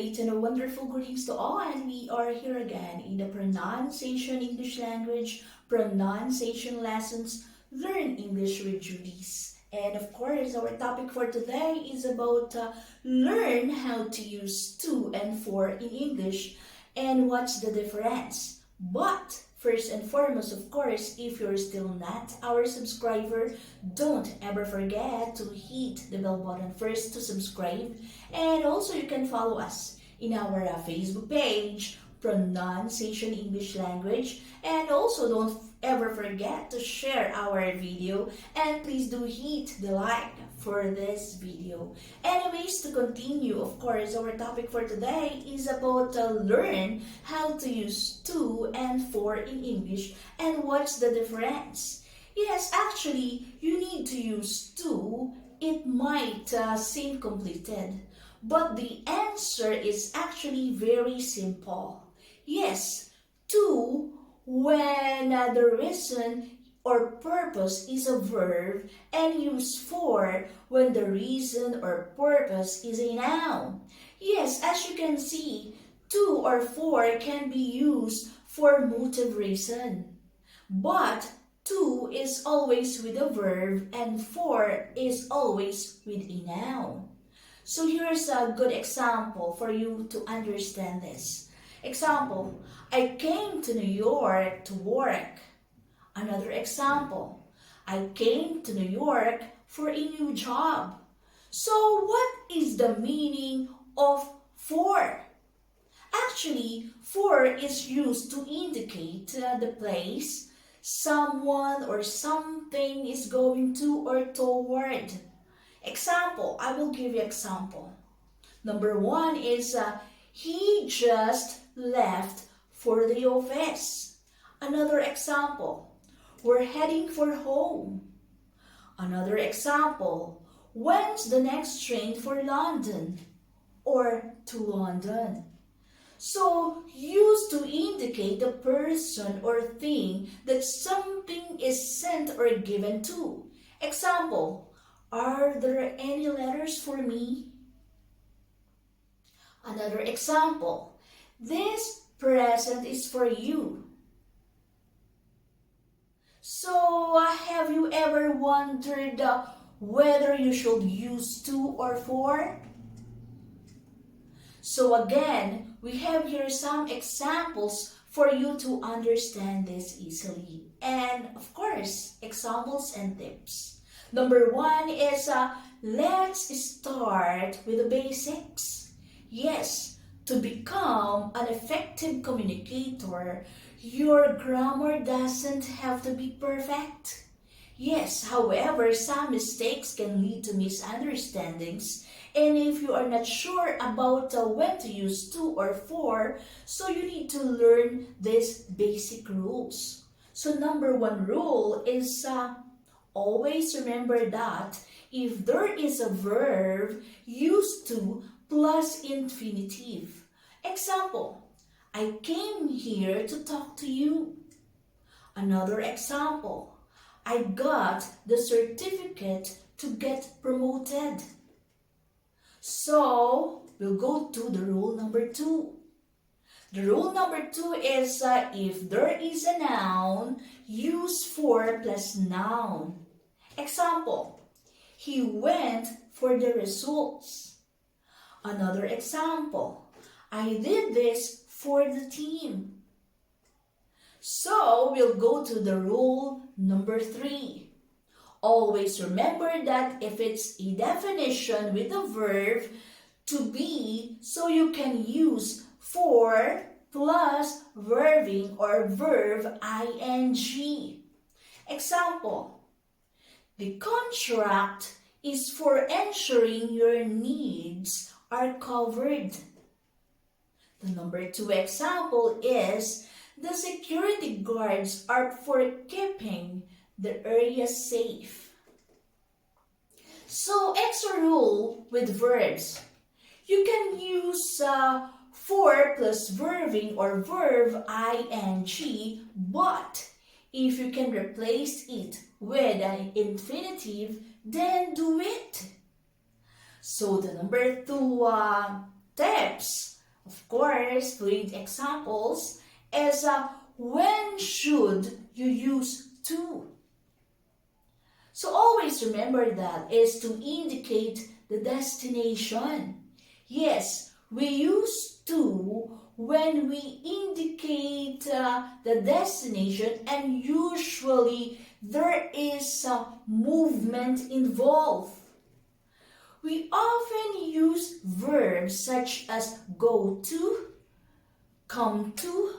great and a wonderful greetings to all, and we are here again in the pronunciation English language, pronunciation lessons, learn English with Judy's. And of course, our topic for today is about learn how to use to and for in English and what's the difference. But first and foremost, of course, if you're still not our subscriber, don't ever forget to hit the bell button first to subscribe. And also you can follow us in our Facebook page, Pronunciation English Language. And also don't ever forget to share our video. And please do hit the like for this video. Anyways, to continue, of course, our topic for today is about learn how to use to and for in English and what's the difference. Yes, actually, you need to use to. It might seem completed, but the answer is actually very simple. Yes, to when the reason or purpose is a verb, and use for when the reason or purpose is a noun. Yes, as you can see, to or for can be used for motive reason. But to is always with a verb and for is always with a noun. So here's a good example for you to understand this. Example, I came to New York to work. Another example, I came to New York for a new job. So what is the meaning of for? Actually, for is used to indicate the place someone or something is going to or toward. Example, I will give you example. Number one is he just left for the office. Another example, we're heading for home. Another example, when's the next train for London or to London? So, used to indicate the person or thing that something is sent or given to. Example, are there any letters for me? Another example, this present is for you. So, have you ever wondered whether you should use to or for? So again, we have here some examples for you to understand this easily. And of course, examples and tips. Number one is, let's start with the basics. Yes, to become an effective communicator, your grammar doesn't have to be perfect. Yes, however, some mistakes can lead to misunderstandings. And if you are not sure about when to use to or for, so you need to learn these basic rules. So number one rule is always remember that if there is a verb, use to plus infinitive. Example, I came here to talk to you. Another example, I got the certificate to get promoted. So, we'll go to the rule number two. The rule number two is if there is a noun, use for plus noun. Example, he went for the results. Another example, I did this for the team. So, we'll go to the rule number three. Always remember that if it's a definition with a verb to be, so you can use for plus verbing or verb ing. Example, the contract is for ensuring your needs are covered. The number two example is, the security guards are for keeping the area safe. So, extra rule with verbs. You can use for plus verbing or verb ing, but if you can replace it with an infinitive, then do it. So, the number two tips, of course, fluent examples, is when should you use to? So always remember that is to indicate the destination. Yes, we use to when we indicate the destination, and usually there is some movement involved. We often use verbs such as go to, come to,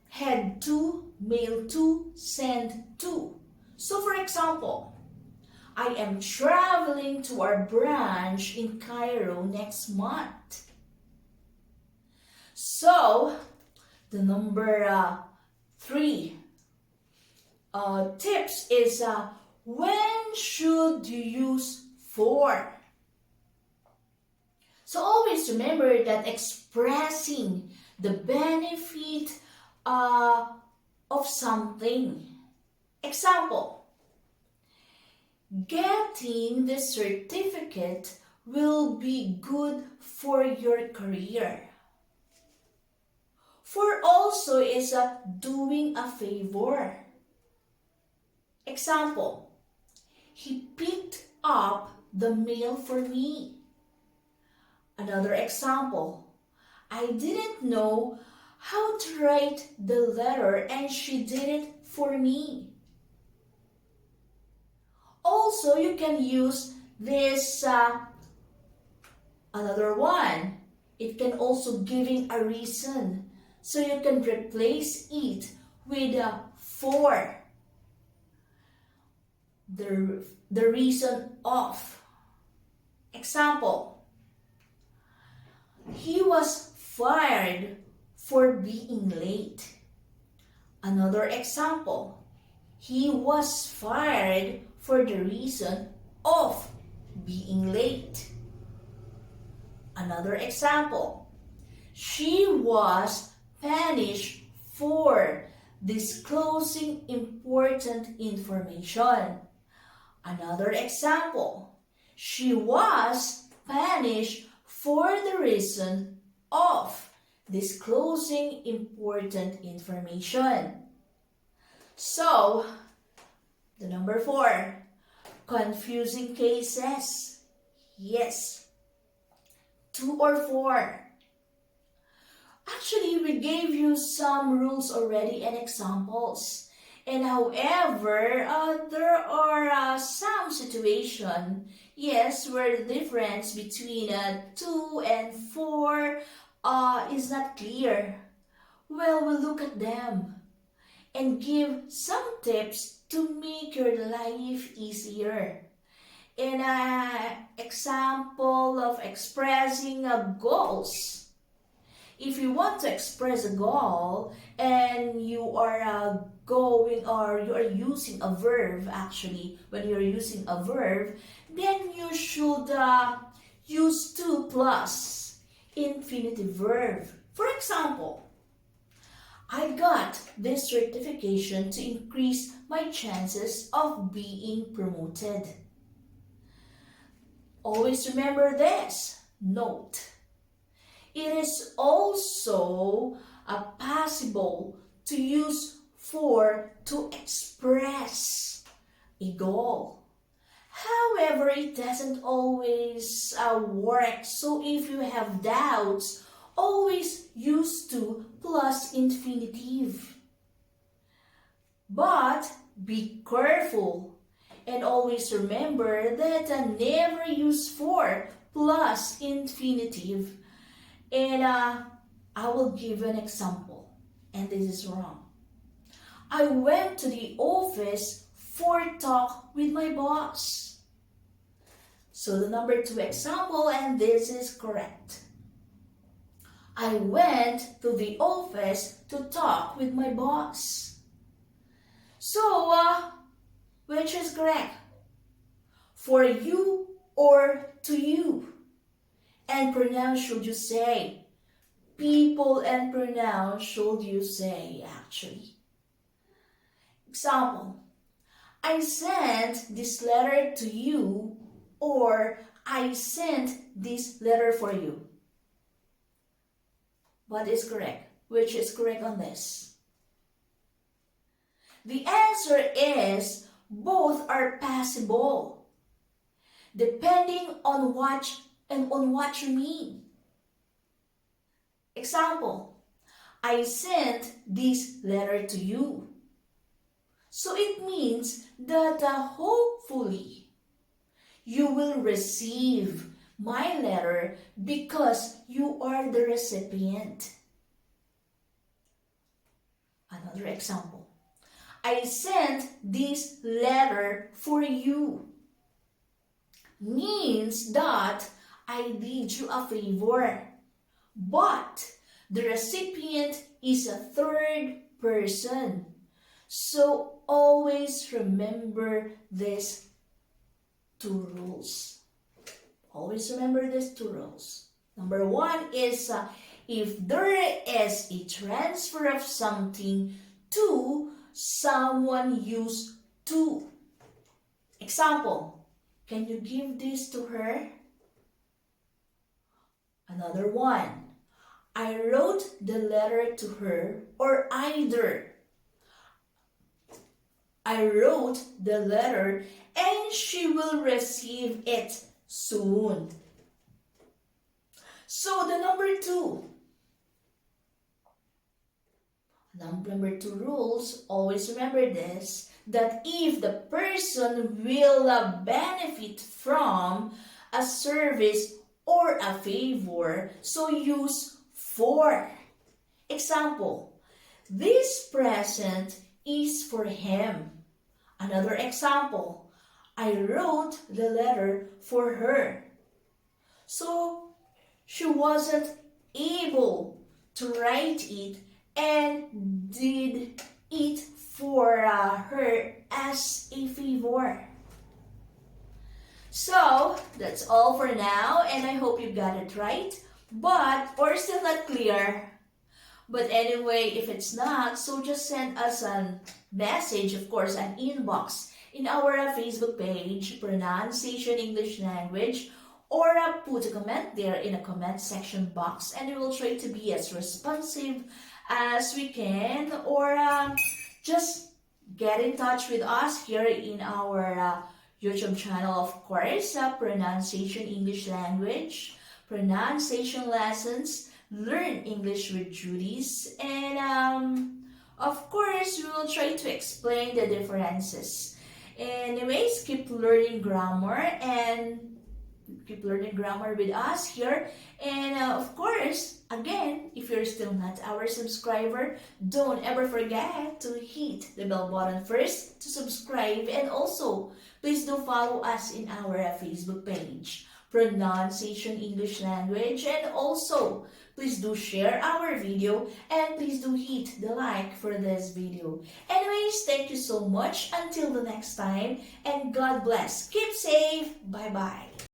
head to, mail to, send to. So for example, I am traveling to our branch in Cairo next month. So, the number 3 tips is when should you use for? So always remember that expressing the benefit of something. Example, getting the certificate will be good for your career. For also is doing a favor. Example, he picked up the mail for me. Another example, I didn't know how to write the letter and she did it for me. Also, you can use this another one. It can also giving a reason. So you can replace it with for. The reason of. Example, he was fired for being late. Another example, he was fired for the reason of being late. Another example, she was punished for disclosing important information. Another example, she was punished for the reason of disclosing important information. So, the number 4, confusing cases. Yes, 2 or 4. Actually, we gave you some rules already and examples. And however, there are some situation, yes, where the difference between 2 and 4 is not clear. Well, we'll look at them and give some tips to make your life easier. In an example of expressing goals. If you want to express a goal and you are going or you are using a verb, actually, when you're using a verb, then you should use to plus infinitive verb. For example, I got this certification to increase my chances of being promoted. Always remember this. Note. It is also possible to use for to express a goal. However, it doesn't always work. So if you have doubts, always use to plus infinitive. But be careful and always remember that never use for plus infinitive. And I will give an example, and this is wrong. I went to the office for talk with my boss. So the number 2 example, and this is correct. I went to the office to talk with my boss. So, which is correct? For you or to you? And pronoun should you say? People and pronoun should you say, actually? Example, I sent this letter to you, or I sent this letter for you. What is correct? Which is correct on this? The answer is both are possible, depending on what you mean. Example, I sent this letter to you. So it means that hopefully you will receive my letter because you are the recipient. Another example, I sent this letter for you. Means that I did you a favor, but the recipient is a third person. So always remember these two rules. Always remember these two rules. Number one is if there is a transfer of something to someone, use to. Example, can you give this to her? Another one, I wrote the letter to her, or either I wrote the letter and she will receive it soon. So the number two rules, always remember this, that if the person will benefit from a service or a favor, so use for. Example, this present is for him. Another example, I wrote the letter for her. So she wasn't able to write it and did it for her as a favor. So that's all for now, and I hope you got it right, or still not clear. But anyway, if it's not, so just send us a message, of course, an inbox in our Facebook page, Pronunciation English Language, or put a comment there in a comment section box, and we will try to be as responsive as we can, or just get in touch with us here in our YouTube channel, of course, Pronunciation English Language, pronunciation lessons, learn English with Judy's, and of course, we will try to explain the differences. Anyways, keep learning grammar with us here. And of course, again, if you're still not our subscriber, don't ever forget to hit the bell button first to subscribe, and also please do follow us in our Facebook page, Pronunciation English Language, and also please do share our video, and please do hit the like for this video. Anyways, thank you so much. Until the next time, and God bless. Keep safe. Bye-bye.